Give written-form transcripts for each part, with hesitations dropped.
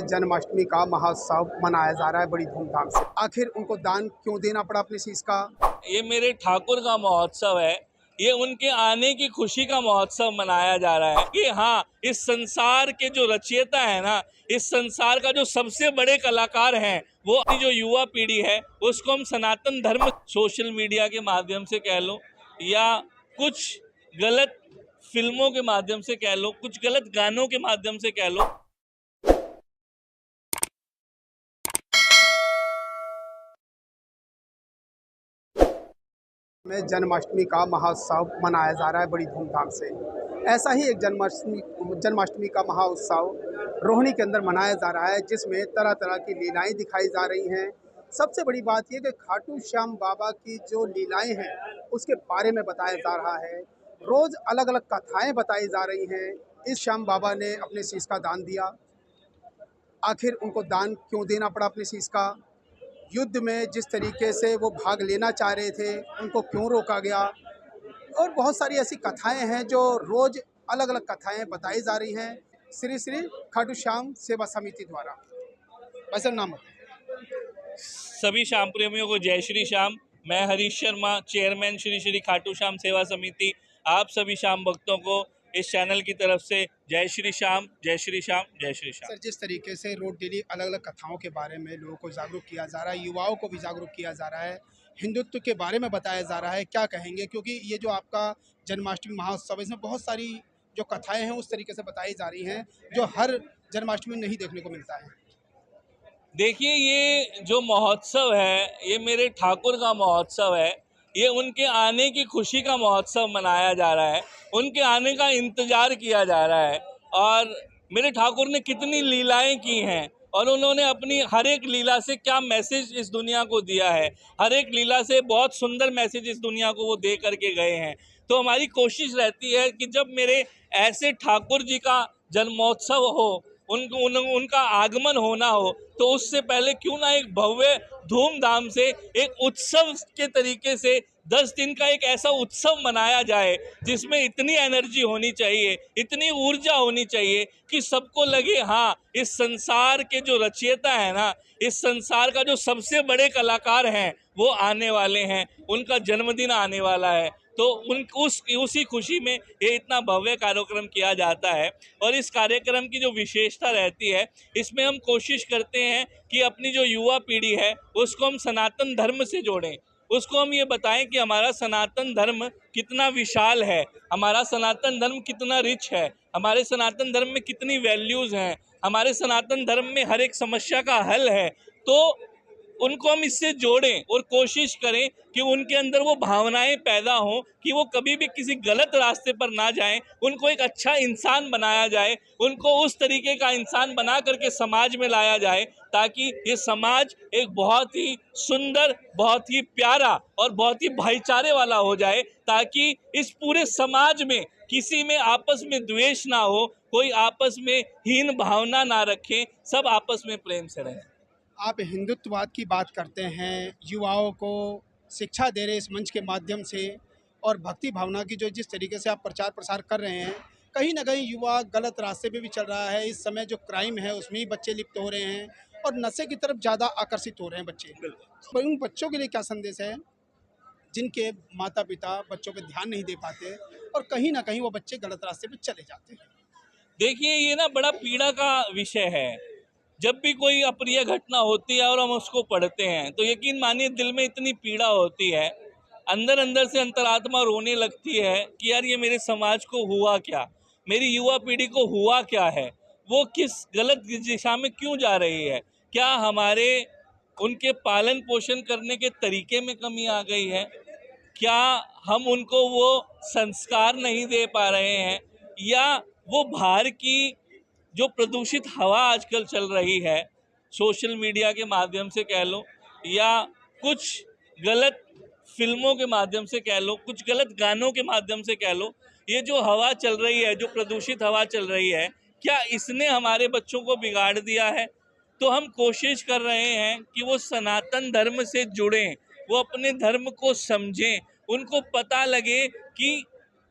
में जन्माष्टमी का महोत्सव मनाया जा रहा है बड़ी धूमधाम से। आखिर उनको दान क्यों देना पड़ा अपने शीश का? ये मेरे ठाकुर का महोत्सव है। ये उनके आने की खुशी का महोत्सव मनाया जा रहा है कि हाँ, इस संसार के जो रचयिता है ना, इस संसार का जो सबसे बड़े कलाकार हैं, वो अपनी जो युवा पीढ़ी है उसको हम सनातन धर्म सोशल मीडिया के माध्यम से कह लो या कुछ गलत फिल्मों के माध्यम से कह लो, कुछ गलत गानों के माध्यम से कह लो, में जन्माष्टमी का महोत्सव मनाया जा रहा है बड़ी धूमधाम से। ऐसा ही एक जन्माष्टमी का महोत्सव रोहिणी के अंदर मनाया जा रहा है, जिसमें तरह तरह की लीलाएं दिखाई जा रही हैं। सबसे बड़ी बात यह कि खाटू श्याम बाबा की जो लीलाएं हैं उसके बारे में बताया जा रहा है। रोज अलग अलग कथाएं बताई जा रही हैं। इस श्याम बाबा ने अपने शीश का दान दिया। आखिर उनको दान क्यों देना पड़ा अपने शीश का? युद्ध में जिस तरीके से वो भाग लेना चाह रहे थे, उनको क्यों रोका गया? और बहुत सारी ऐसी कथाएं हैं जो रोज अलग अलग कथाएं बताई जा रही हैं श्री श्री खाटू श्याम सेवा समिति द्वारा। वैसे नाम सभी श्याम प्रेमियों को जय श्री श्याम। मैं हरीश शर्मा, चेयरमैन श्री श्री खाटू श्याम सेवा समिति, आप सभी श्याम भक्तों को इस चैनल की तरफ से जय श्री श्याम, जय श्री श्याम, जय श्री श्याम। सर, जिस तरीके से रोज डेली अलग अलग कथाओं के बारे में लोगों को जागरूक किया जा रहा है, युवाओं को भी जागरूक किया जा रहा है, हिंदुत्व के बारे में बताया जा रहा है, क्या कहेंगे? क्योंकि ये जो आपका जन्माष्टमी महोत्सव, इसमें बहुत सारी जो कथाएं हैं उस तरीके से बताई जा रही हैं जो हर जन्माष्टमी में नहीं देखने को मिलता है। देखिए, ये जो महोत्सव है ये मेरे ठाकुर का महोत्सव है। ये उनके आने की खुशी का महोत्सव मनाया जा रहा है, उनके आने का इंतजार किया जा रहा है। और मेरे ठाकुर ने कितनी लीलाएं की हैं और उन्होंने अपनी हर एक लीला से क्या मैसेज इस दुनिया को दिया है, हर एक लीला से बहुत सुंदर मैसेज इस दुनिया को वो दे करके गए हैं। तो हमारी कोशिश रहती है कि जब मेरे ऐसे ठाकुर जी का जन्मोत्सव हो, उनका आगमन होना हो, तो उससे पहले क्यों ना एक भव्य धूमधाम से एक उत्सव के तरीके से 10 दिन का एक ऐसा उत्सव मनाया जाए जिसमें इतनी एनर्जी होनी चाहिए, इतनी ऊर्जा होनी चाहिए कि सबको लगे हाँ, इस संसार के जो रचयिता है ना, इस संसार का जो सबसे बड़े कलाकार हैं वो आने वाले हैं, उनका जन्मदिन आने वाला है। तो उसी खुशी में ये इतना भव्य कार्यक्रम किया जाता है। और इस कार्यक्रम की जो विशेषता रहती है, इसमें हम कोशिश करते हैं कि अपनी जो युवा पीढ़ी है उसको हम सनातन धर्म से जोड़ें, उसको हम ये बताएं कि हमारा सनातन धर्म कितना विशाल है, हमारा सनातन धर्म कितना रिच है, हमारे सनातन धर्म में कितनी वैल्यूज़ हैं, हमारे सनातन धर्म में हर एक समस्या का हल है। तो उनको हम इससे जोड़ें और कोशिश करें कि उनके अंदर वो भावनाएं पैदा हों कि वो कभी भी किसी गलत रास्ते पर ना जाएं, उनको एक अच्छा इंसान बनाया जाए, उनको उस तरीके का इंसान बना करके समाज में लाया जाए ताकि ये समाज एक बहुत ही सुंदर, बहुत ही प्यारा और बहुत ही भाईचारे वाला हो जाए, ताकि इस पूरे समाज में किसी में आपस में द्वेष ना हो, कोई आपस में हीन भावना ना रखें, सब आपस में प्रेम से रहें। आप हिंदुत्ववाद की बात करते हैं, युवाओं को शिक्षा दे रहे इस मंच के माध्यम से, और भक्ति भावना की जो जिस तरीके से आप प्रचार प्रसार कर रहे हैं, कहीं ना कहीं युवा गलत रास्ते पे भी चल रहा है। इस समय जो क्राइम है उसमें ही बच्चे लिप्त हो रहे हैं और नशे की तरफ ज़्यादा आकर्षित हो रहे हैं बच्चे। तो उन बच्चों के लिए क्या संदेश है जिनके माता पिता बच्चों पे ध्यान नहीं दे पाते और कहीं ना कहीं वो बच्चे गलत रास्ते पे चले जाते हैं? देखिए, ये ना बड़ा पीड़ा का विषय है। जब भी कोई अप्रिय घटना होती है और हम उसको पढ़ते हैं तो यकीन मानिए दिल में इतनी पीड़ा होती है, अंदर अंदर से अंतरात्मा रोने लगती है कि यार ये मेरे समाज को हुआ क्या, मेरी युवा पीढ़ी को हुआ क्या है, वो किस गलत दिशा में क्यों जा रही है, क्या हमारे उनके पालन पोषण करने के तरीके में कमी आ गई है, क्या हम उनको वो संस्कार नहीं दे पा रहे हैं, या वो बाहर की जो प्रदूषित हवा आजकल चल रही है सोशल मीडिया के माध्यम से कह लो या कुछ गलत फिल्मों के माध्यम से कह लो, कुछ गलत गानों के माध्यम से कह लो, ये जो हवा चल रही है, जो प्रदूषित हवा चल रही है, क्या इसने हमारे बच्चों को बिगाड़ दिया है? तो हम कोशिश कर रहे हैं कि वो सनातन धर्म से जुड़ें, वो अपने धर्म को समझें, उनको पता लगे कि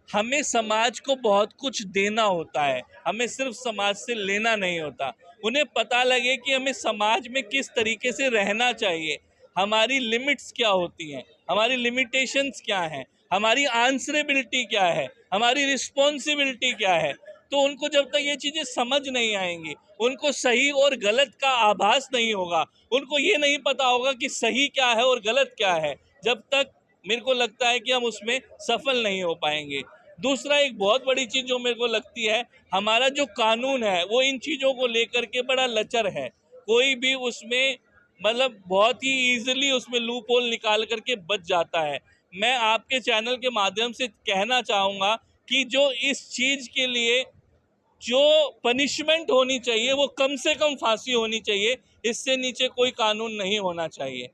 हमें समाज को बहुत कुछ देना होता है, हमें सिर्फ समाज से लेना नहीं होता। उन्हें पता लगे कि हमें समाज में किस तरीके से रहना चाहिए, हमारी लिमिट्स क्या होती हैं, हमारी लिमिटेशंस क्या हैं, हमारी आंसरेबिलिटी क्या है, हमारी रिस्पॉन्सिबिलिटी क्या है। तो उनको जब तक ये चीज़ें समझ नहीं आएंगी, उनको सही और गलत का आभास नहीं होगा, उनको ये नहीं पता होगा कि सही क्या है और गलत क्या है, जब तक मेरे को लगता है कि हम उसमें सफल नहीं हो पाएंगे। दूसरा एक बहुत बड़ी चीज़ जो मेरे को लगती है, हमारा जो कानून है वो इन चीज़ों को लेकर के बड़ा लचर है। कोई भी उसमें मतलब बहुत ही ईजिली उसमें लूप होल निकाल करके बच जाता है। मैं आपके चैनल के माध्यम से कहना चाहूँगा कि जो इस चीज़ के लिए जो पनिशमेंट होनी चाहिए वो कम से कम फांसी होनी चाहिए, इससे नीचे कोई कानून नहीं होना चाहिए।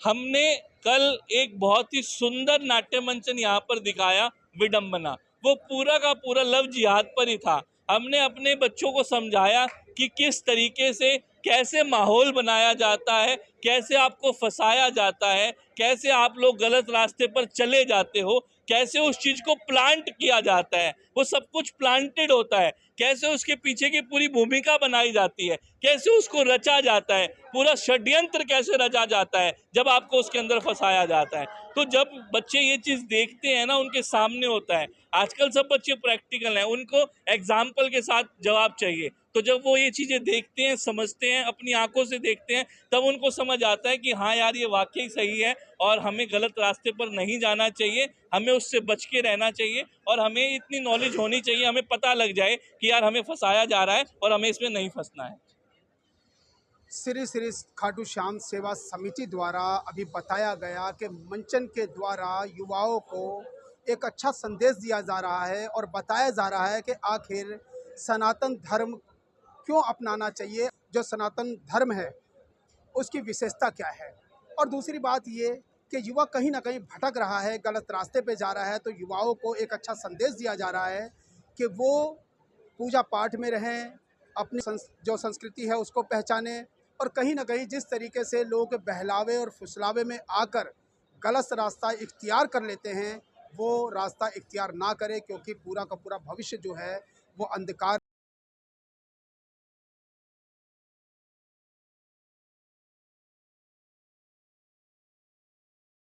हमने कल एक बहुत ही सुंदर नाट्य मंचन यहाँ पर दिखाया, विडंबना, वो पूरा का पूरा लव जिहाद पर ही था। हमने अपने बच्चों को समझाया कि किस तरीके से कैसे माहौल बनाया जाता है, कैसे आपको फंसाया जाता है, कैसे आप लोग गलत रास्ते पर चले जाते हो, कैसे उस चीज़ को प्लांट किया जाता है, वो सब कुछ प्लांटेड होता है, कैसे उसके पीछे की पूरी भूमिका बनाई जाती है, कैसे उसको रचा जाता है, पूरा षड्यंत्र कैसे रचा जाता है जब आपको उसके अंदर फंसाया जाता है। तो जब बच्चे ये चीज़ देखते हैं ना, उनके सामने होता है। आजकल सब बच्चे प्रैक्टिकल हैं, उनको एग्जाम्पल के साथ जवाब चाहिए। तो जब वो ये चीज़ें देखते हैं, समझते हैं, अपनी आंखों से देखते हैं, तब उनको समझ आता है कि हाँ यार ये वाकई सही है और हमें गलत रास्ते पर नहीं जाना चाहिए, हमें उससे बच के रहना चाहिए और हमें इतनी नॉलेज होनी चाहिए, हमें पता लग जाए कि यार हमें फंसाया जा रहा है और हमें इसमें नहीं फंसना है। श्री श्री खाटू श्याम सेवा समिति द्वारा अभी बताया गया कि मंचन के द्वारा युवाओं को एक अच्छा संदेश दिया जा रहा है और बताया जा रहा है कि आखिर सनातन धर्म क्यों अपनाना चाहिए, जो सनातन धर्म है उसकी विशेषता क्या है। और दूसरी बात ये कि युवा कहीं ना कहीं भटक रहा है, गलत रास्ते पे जा रहा है, तो युवाओं को एक अच्छा संदेश दिया जा रहा है कि वो पूजा पाठ में रहें, अपनी जो संस्कृति है उसको पहचानें और कहीं ना कहीं जिस तरीके से लोग बहलावे और फुसलावे में आकर गलत रास्ता इख्तियार कर लेते हैं वो रास्ता इख्तियार ना करें, क्योंकि पूरा का पूरा भविष्य जो है वो अंधकार